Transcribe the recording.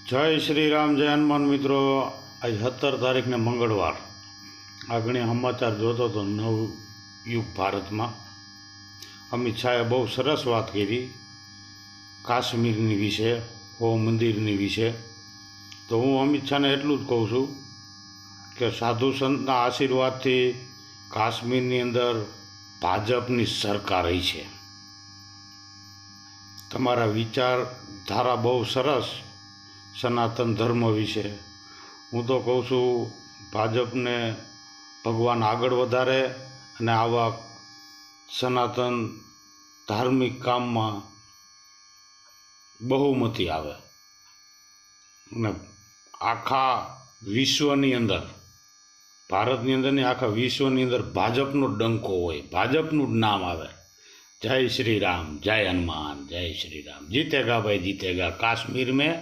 જય શ્રી રામ, જય હનુમાન મિત્રો। આજ 17 તારીખને મંગળવાર આગળ સમાચાર જોતો તો નવયુગ ભારતમાં અમિત શાહે બહુ સરસ વાત કરી કાશ્મીરની વિશે, હો મંદિરની વિશે। તો હું અમિત શાહને એટલું જ કહું છું કે સાધુ સંતના આશીર્વાદથી કાશ્મીરની અંદર ભાજપની સરકાર રહી છે। તમારા વિચારધારા બહુ સરસ સનાતન ધર્મ વિશે। હું તો કહું છું ભાજપને ભગવાન આગળ વધારે અને આવા સનાતન ધાર્મિક કામમાં બહુમતી આવે અને આખા વિશ્વની અંદર, ભારતની અંદર નહીં આખા વિશ્વની અંદર ભાજપનો ડંકો હોય, ભાજપનું જ નામ આવે। जय श्री राम, जय हनुमान, जय श्री राम। जीतेगा भाई जीतेगा, कश्मीर में